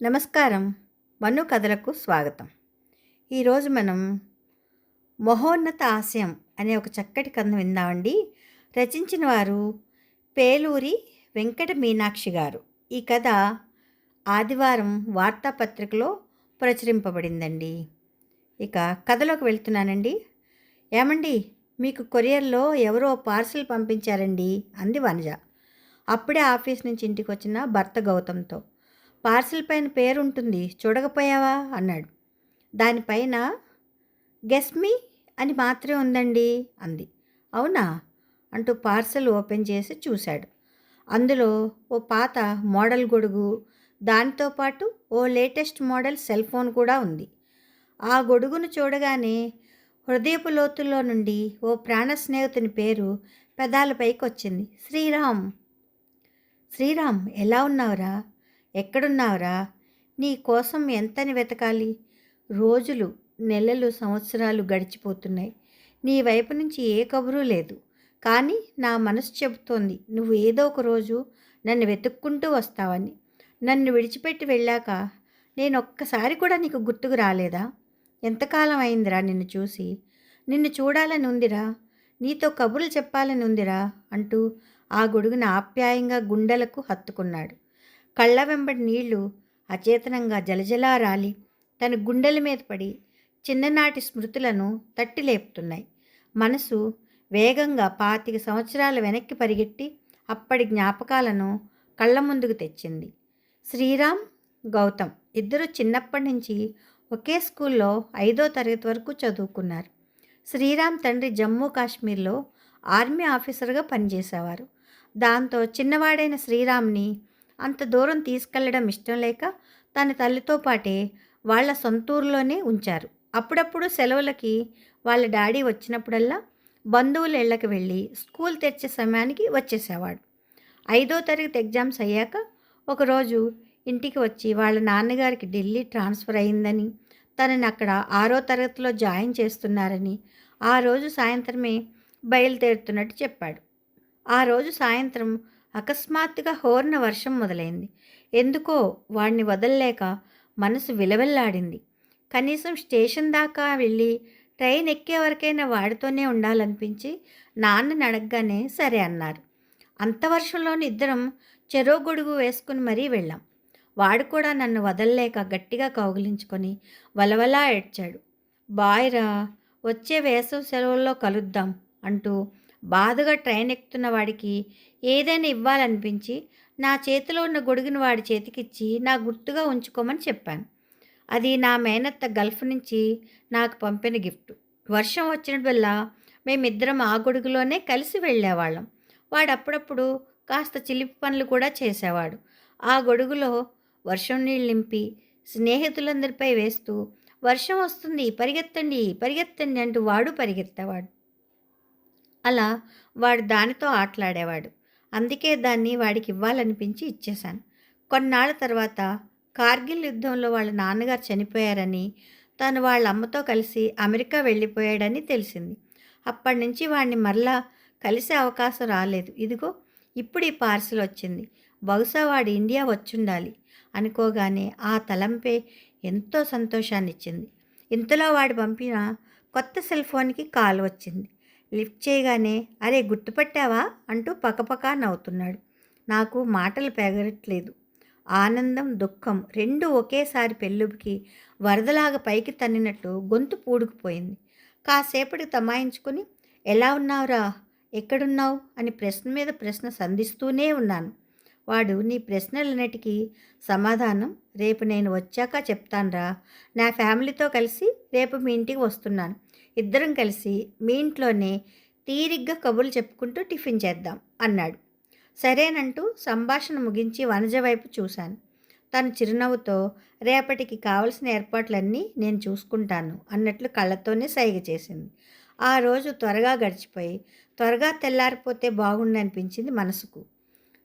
నమస్కారం. మను కథలకు స్వాగతం. ఈరోజు మనం 'మహోన్నత ఆశయం' అనే ఒక చక్కటి కథను విందామండి. రచించిన వారు పేలూరి వెంకట మీనాక్షి గారు. ఈ కథ ఆదివారం వార్తాపత్రికలో ప్రచురింపబడిందండి. ఇక కథలోకి వెళ్తున్నానండి. ఏమండి, మీకు కొరియర్లో ఎవరో పార్సిల్ పంపించారండి అంది వనజ. అప్పుడే ఆఫీస్ నుంచి ఇంటికి వచ్చిన భర్త గౌతంతో. పార్సిల్ పైన పేరుంటుంది, చూడకపోయావా అన్నాడు. దానిపైన గెస్ మీ అని మాత్రమే ఉందండి అంది. అవునా అంటూ పార్సల్ ఓపెన్ చేసి చూశాడు. అందులో ఓ పాత మోడల్ గొడుగు, దానితో పాటు ఓ లేటెస్ట్ మోడల్ సెల్ ఫోన్ కూడా ఉంది. ఆ గొడుగును చూడగానే హృదయపు లోతుల్లో నుండి ఓ ప్రాణ స్నేహితుని పేరు పెదాలపైకి వచ్చింది. శ్రీరామ్. శ్రీరామ్, ఎలా ఉన్నావురా? ఎక్కడున్నావురా? నీ కోసం ఎంతని వెతకాలి? రోజులు, నెలలు, సంవత్సరాలు గడిచిపోతున్నాయి. నీ వైపు నుంచి ఏ కబురు లేదు. కానీ నా మనసు చెబుతోంది నువ్వు ఏదో ఒక రోజు నన్ను వెతుక్కుంటూ వస్తావని. నన్ను విడిచిపెట్టి వెళ్ళాక నేను ఒక్కసారి కూడా నీకు గుర్తుకు రాలేదా? ఎంతకాలం అయిందిరా నిన్ను చూసి? నిన్ను చూడాలని ఉందిరా, నీతో కబుర్లు చెప్పాలని ఉందిరా అంటూ ఆ గొడుగును ఆప్యాయంగా గుండెలకు హత్తుకున్నాడు. కళ్ళ వెంబడి నీళ్లు అచేతనంగా జలజలా రాలి తన గుండెల మీద పడి చిన్ననాటి స్మృతులను తట్టి లేపుతున్నాయి. మనసు వేగంగా 25 సంవత్సరాల వెనక్కి పరిగెట్టి అప్పటి జ్ఞాపకాలను కళ్ళ ముందుకు తెచ్చింది. శ్రీరామ్, గౌతమ్ ఇద్దరు చిన్నప్పటి నుంచి ఒకే స్కూల్లో 5వ తరగతి వరకు చదువుకున్నారు. శ్రీరామ్ తండ్రి జమ్మూ కాశ్మీర్లో ఆర్మీ ఆఫీసర్గా పనిచేసేవారు. దాంతో చిన్నవాడైన శ్రీరామ్ని అంత దూరం తీసుకెళ్లడం ఇష్టం లేక తన తల్లితో పాటే వాళ్ళ సొంతూరులోనే ఉంచారు. అప్పుడప్పుడు సెలవులకి వాళ్ళ డాడీ వచ్చినప్పుడల్లా బంధువుల ఇళ్ళకి వెళ్ళి స్కూల్ తెరిచే సమయానికి వచ్చేసేవాడు. 5వ తరగతి ఎగ్జామ్స్ అయ్యాక ఒకరోజు ఇంటికి వచ్చి వాళ్ళ నాన్నగారికి ఢిల్లీ ట్రాన్స్ఫర్ అయిందని, తనని అక్కడ 6వ తరగతిలో జాయిన్ చేస్తున్నారని, ఆ రోజు సాయంత్రమే బయలుదేరుతున్నట్టు చెప్పాడు. ఆ రోజు సాయంత్రం అకస్మాత్తుగా హోర్న వర్షం మొదలైంది. ఎందుకో వాడిని వదల్లేక మనసు విలవెల్లాడింది. కనీసం స్టేషన్ దాకా వెళ్ళి ట్రైన్ ఎక్కే వరకైనా వాడితోనే ఉండాలనిపించి నాన్నని అడగగానే సరే అన్నారు. అంత వర్షంలోని ఇద్దరం చెరో గొడుగు వేసుకుని మరీ వెళ్ళాం. వాడు కూడా నన్ను వదల్లేక గట్టిగా కౌగిలించుకొని వలవలా ఏడ్చాడు. బాయ్రా, వచ్చే వేసవి సెలవుల్లో కలుద్దాం అంటూ బాధగా ట్రైన్ ఎక్కుతున్న వాడికి ఏదైనా ఇవ్వాలనిపించి నా చేతిలో ఉన్న గొడుగును వాడి చేతికిచ్చి నా గుర్తుగా ఉంచుకోమని చెప్పాను. అది నా మేనత్త గల్ఫ్ నుంచి నాకు పంపిన గిఫ్ట్. వర్షం వచ్చినప్పుడల్లా మేమిద్దరం ఆ గొడుగులోనే కలిసి వెళ్ళేవాళ్ళం. వాడు అప్పుడప్పుడు కాస్త చిలిపి పనులు కూడా చేసేవాడు. ఆ గొడుగులో వర్షం నీళ్ళు నింపి స్నేహితులందరిపై వేస్తూ వర్షం వస్తుంది, పరిగెత్తండి పరిగెత్తండి అంటూ వాడు పరిగెత్తేవాడు. అలా వాడు దానితో ఆటలాడేవాడు. అందుకే దాన్ని వాడికి ఇవ్వాలనిపించి ఇచ్చేశాను. కొన్నాళ్ళ తర్వాత కార్గిల్ యుద్ధంలో వాళ్ళ నాన్నగారు చనిపోయారని, తను వాళ్ళ అమ్మతో కలిసి అమెరికా వెళ్ళిపోయాడని తెలిసింది. అప్పటి నుంచి వాడిని మరలా కలిసే అవకాశం రాలేదు. ఇదిగో ఇప్పుడు ఈ పార్సిల్ వచ్చింది. బహుశా వాడు ఇండియా వచ్చుండాలి అనుకోగానే ఆ తలంపే ఎంతో సంతోషాన్నిచ్చింది. ఇంతలో వాడు పంపిన కొత్త సెల్ ఫోన్కి కాల్ వచ్చింది. లిఫ్ట్ చేయగానే అరే గుర్తుపట్టావా అంటూ పకపకా నవ్వుతున్నాడు. నాకు మాటలు పెగరట్లేదు. ఆనందం, దుఃఖం రెండూ ఒకేసారి పెళ్ళుబికి వరదలాగా పైకి తన్నినట్టు గొంతు పూడుకుపోయింది. కాసేపటికి తమాయించుకుని ఎలా ఉన్నావురా, ఎక్కడున్నావు అని ప్రశ్న మీద ప్రశ్న సంధిస్తూనే ఉన్నాను. వాడు నీ ప్రశ్నలన్నిటికీ సమాధానం రేపు నేను వచ్చాక చెప్తానురా. నా ఫ్యామిలీతో కలిసి రేపు మీ ఇంటికి వస్తున్నాను. ఇద్దరం కలిసి మీ ఇంట్లోనే తీరిగ్గా కబుర్లు చెప్పుకుంటూ టిఫిన్ చేద్దాం అన్నాడు. సరేనంటూ సంభాషణ ముగించి వనజ వైపు చూశాను. తను చిరునవ్వుతో రేపటికి కావలసిన ఏర్పాట్లన్నీ నేను చూసుకుంటాను అన్నట్లు కళ్ళతోనే సైగ చేసింది. ఆ రోజు త్వరగా గడిచిపోయి త్వరగా తెల్లారిపోతే బాగుండనిపించింది మనసుకు.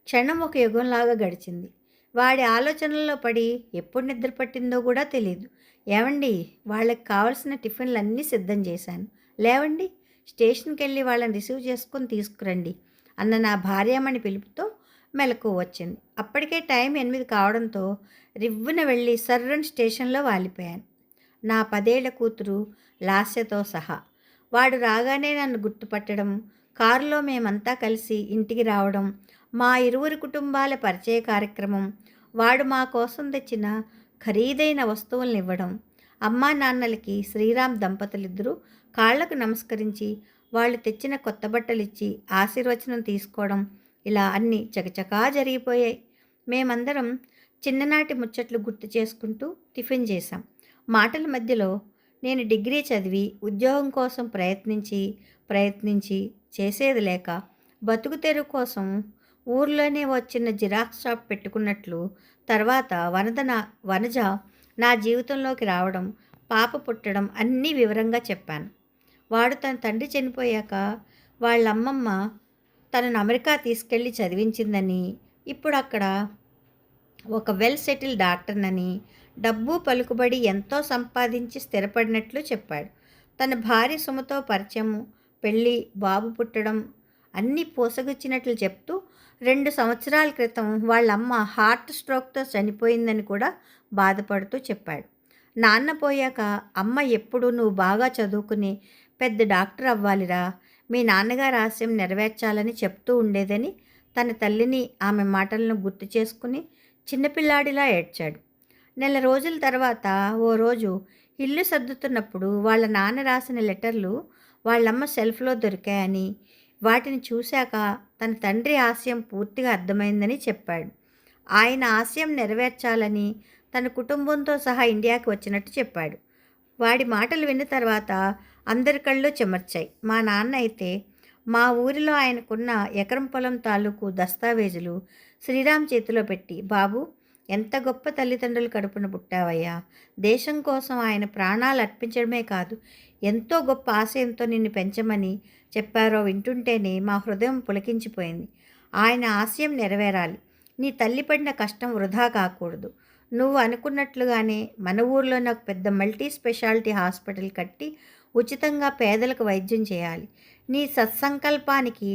క్షణం ఒక యుగంలాగా గడిచింది. వాడి ఆలోచనల్లో పడి ఎప్పుడు నిద్ర పట్టిందో కూడా తెలియదు. ఏవండి, వాళ్ళకి కావలసిన టిఫిన్లన్నీ సిద్ధం చేశాను, లేవండి, స్టేషన్కి వెళ్ళి వాళ్ళని రిసీవ్ చేసుకొని తీసుకురండి అన్న నా భార్యమణి పిలుపుతో మెలకువ వచ్చింది. అప్పటికే టైం 8 కావడంతో రివ్వున వెళ్ళి సర్రని స్టేషన్లో వాలిపోయాను. నా 10 ఏళ్ల కూతురు లాస్యతో సహా. వాడు రాగానే నన్ను గుర్తుపట్టడం, కారులో మేమంతా కలిసి ఇంటికి రావడం, మా ఇరువురి కుటుంబాల పరిచయ కార్యక్రమం, వాడు మా కోసం తెచ్చిన ఖరీదైన వస్తువులనివ్వడం, అమ్మా నాన్నలకి శ్రీరామ్ దంపతులిద్దరూ కాళ్లకు నమస్కరించి వాళ్ళు తెచ్చిన కొత్త బట్టలిచ్చి ఆశీర్వచనం తీసుకోవడం, ఇలా అన్నీ చకచకా జరిగిపోయాయి. మేమందరం చిన్ననాటి ముచ్చట్లు గుర్తు చేసుకుంటూ టిఫిన్ చేశాం. మాటల మధ్యలో నేను డిగ్రీ చదివి ఉద్యోగం కోసం ప్రయత్నించి చేసేది లేక బతుకు తెరువు కోసం ఊర్లోనే ఓ చిన్న జిరాక్స్ షాప్ పెట్టుకున్నట్లు, తర్వాత వనజ నా జీవితంలోకి రావడం, పాప పుట్టడం అన్నీ వివరంగా చెప్పాను. వాడు తన తండ్రి చనిపోయాక వాళ్ళమ్మమ్మ తనను అమెరికా తీసుకెళ్ళి చదివించిందని, ఇప్పుడు అక్కడ ఒక వెల్ సెటిల్ డాక్టర్నని, డబ్బు పలుకుబడి ఎంతో సంపాదించి స్థిరపడినట్లు చెప్పాడు. తన భార్య సుమతో పరిచయము, పెళ్ళి, బాబు పుట్టడం అన్నీ పూసగుచ్చినట్లు చెప్తూ 2 సంవత్సరాల క్రితం వాళ్ళమ్మ హార్ట్ స్ట్రోక్తో చనిపోయిందని కూడా బాధపడుతూ చెప్పాడు. నాన్న పోయాక అమ్మ ఎప్పుడు నువ్వు బాగా చదువుకుని పెద్ద డాక్టర్ అవ్వాలిరా, మీ నాన్నగారి ఆశయం నెరవేర్చాలని చెప్తూ ఉండేదని తన తల్లిని, ఆమె మాటలను గుర్తు చేసుకుని చిన్నపిల్లాడిలా ఏడ్చాడు. నెల రోజుల తర్వాత ఓ రోజు ఇల్లు సర్దుతున్నప్పుడు వాళ్ళ నాన్న రాసిన లెటర్లు వాళ్ళమ్మ సెల్ఫ్లో దొరికాయని, వాటిని చూశాక తన తండ్రి ఆశయం పూర్తిగా అర్థమైందని చెప్పాడు. ఆయన ఆశయం నెరవేర్చాలని తన కుటుంబంతో సహా ఇండియాకి వచ్చినట్టు చెప్పాడు. వాడి మాటలు విన్న తర్వాత అందరి కళ్ళు చెమర్చాయి. మా నాన్న అయితే మా ఊరిలో ఆయనకున్న ఎకరం పొలం తాలూకు దస్తావేజులు శ్రీరామ్ చేతిలో పెట్టి, బాబు, ఎంత గొప్ప తల్లిదండ్రులు కడుపున పుట్టావయ్యా, దేశం కోసం ఆయన ప్రాణాలు అర్పించడమే కాదు ఎంతో గొప్ప ఆశయంతో నిన్ను పెంచమని చెప్పారో వింటుంటేనే మా హృదయం పులకించిపోయింది. ఆయన ఆశయం నెరవేరాలి, నీ తల్లి పడిన కష్టం వృధా కాకూడదు. నువ్వు అనుకున్నట్లుగానే మన ఊర్లోనే ఒక పెద్ద మల్టీ స్పెషాలిటీ హాస్పిటల్ కట్టి ఉచితంగా పేదలకు వైద్యం చేయాలి. నీ సత్సంకల్పానికి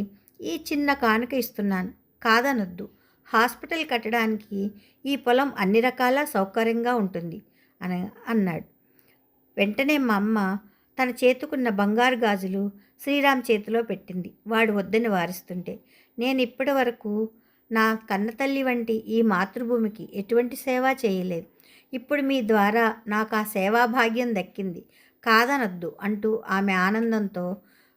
ఈ చిన్న కానుక ఇస్తున్నాను, కాదనొద్దు. హాస్పిటల్ కట్టడానికి ఈ పొలం అన్ని రకాల సౌకర్యంగా ఉంటుంది అన్నాడు. వెంటనే మా అమ్మ తన చేతుకున్న బంగారు గాజులు శ్రీరామ్ చేతిలో పెట్టింది. వాడు వద్దని వారిస్తుంటే, నేను ఇప్పటి వరకు నా కన్నతల్లి వంటి ఈ మాతృభూమికి ఎటువంటి సేవ చేయలేదు. ఇప్పుడు మీ ద్వారా నాకు ఆ సేవాభాగ్యం దక్కింది, కాదనొద్దు అంటూ ఆమె ఆనందంతో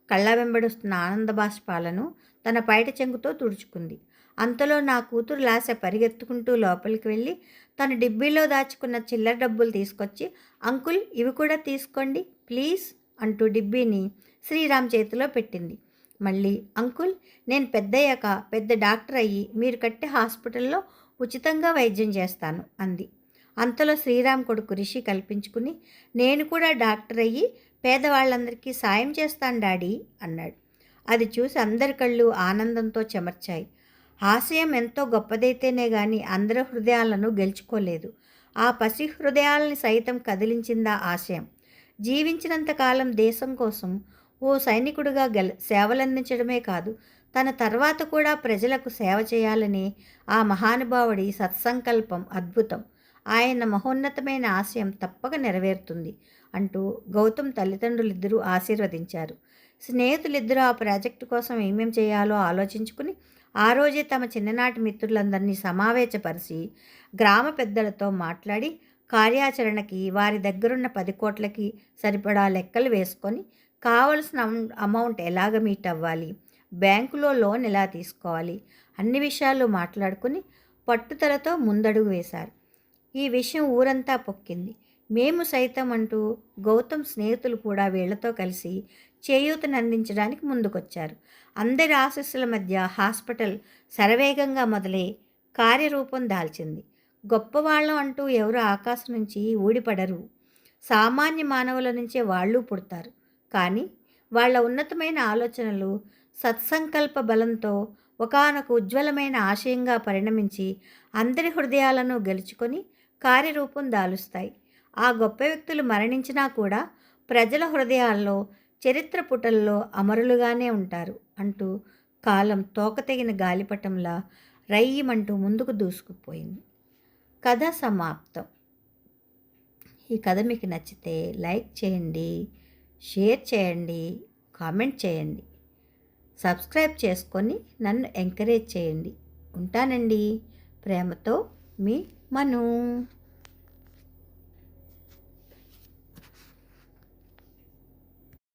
కళ్ళ వెంబడుస్తున్న ఆనంద బాష్పాలను తన పైట చెంగుతో తుడుచుకుంది. అంతలో నా కూతురు లాస పరిగెత్తుకుంటూ లోపలికి వెళ్ళి తన డిబ్బీలో దాచుకున్న చిల్లర డబ్బులు తీసుకొచ్చి, అంకుల్, ఇవి కూడా తీసుకోండి ప్లీజ్ అంటూ డిబ్బీని శ్రీరామ్ చేతిలో పెట్టింది. మళ్ళీ, అంకుల్, నేను పెద్దయ్యాక పెద్ద డాక్టర్ అయ్యి మీరు కట్టే హాస్పిటల్లో ఉచితంగా వైద్యం చేస్తాను అంది. అంతలో శ్రీరామ్ కొడుకు రిషి కల్పించుకుని, నేను కూడా డాక్టర్ అయ్యి పేదవాళ్ళందరికీ సాయం చేస్తాను డాడీ అన్నాడు. అది చూసి అందరి కళ్ళు ఆనందంతో చెమర్చాయి. ఆశయం ఎంతో గొప్పదైతేనే గాని అందరి హృదయాలను గెలుచుకోలేదు. ఆ పసి హృదయాలని సైతం కదిలించిందా ఆశయం. జీవించినంతకాలం దేశం కోసం ఓ సైనికుడిగా సేవలందించడమే కాదు, తన తర్వాత కూడా ప్రజలకు సేవ చేయాలని ఆ మహానుభావుడి సత్సంకల్పం అద్భుతం. ఆయన మహోన్నతమైన ఆశయం తప్పక నెరవేరుతుంది అంటూ గౌతమ్ తల్లిదండ్రులిద్దరూ ఆశీర్వదించారు. స్నేహితులిద్దరూ ఆ ప్రాజెక్టు కోసం ఏమేం చేయాలో ఆలోచించుకుని ఆ రోజే తమ చిన్ననాటి మిత్రులందరినీ సమావేశపరిచి గ్రామ పెద్దలతో మాట్లాడి కార్యాచరణకి వారి దగ్గరున్న 10 కోట్లకి సరిపడా లెక్కలు వేసుకొని కావలసిన అమౌంట్ ఎలాగ మీట్ అవ్వాలి, బ్యాంకులో లోన్ ఎలా తీసుకోవాలి, అన్ని విషయాలు మాట్లాడుకుని పట్టుదలతో ముందడుగు వేశారు. ఈ విషయం ఊరంతా పొక్కింది. మేము సైతం అంటూ గౌతమ్ స్నేహితులు కూడా వీళ్లతో కలిసి చేయూతనందించడానికి ముందుకొచ్చారు. అందరి ఆశీస్సుల మధ్య హాస్పిటల్ శరవేగంగా మొదలై కార్యరూపం దాల్చింది. గొప్పవాళ్ళం అంటూ ఎవరు ఆకాశం నుంచి ఊడిపడరు. సామాన్య మానవుల నుంచే వాళ్ళు పుడతారు. కానీ వాళ్ళ ఉన్నతమైన ఆలోచనలు సత్సంకల్ప బలంతో ఒకానొక ఉజ్వలమైన ఆశయంగా పరిణమించి అందరి హృదయాలను గెలుచుకొని కార్యరూపం దాలుస్తాయి. ఆ గొప్ప వ్యక్తులు మరణించినా కూడా ప్రజల హృదయాల్లో, చరిత్ర పుటల్లో అమరులుగానే ఉంటారు అంటూ కాలం తోకతెగిన గాలిపటంలా రయ్యమంటూ ముందుకు దూసుకుపోయింది. కథ సమాప్తం. ఈ కథ మీకు నచ్చితే లైక్ చేయండి, షేర్ చేయండి, కామెంట్ చేయండి, సబ్స్క్రైబ్ చేసుకొని నన్ను ఎంకరేజ్ చేయండి. ఉంటానండి. ప్రేమతో మీ మను.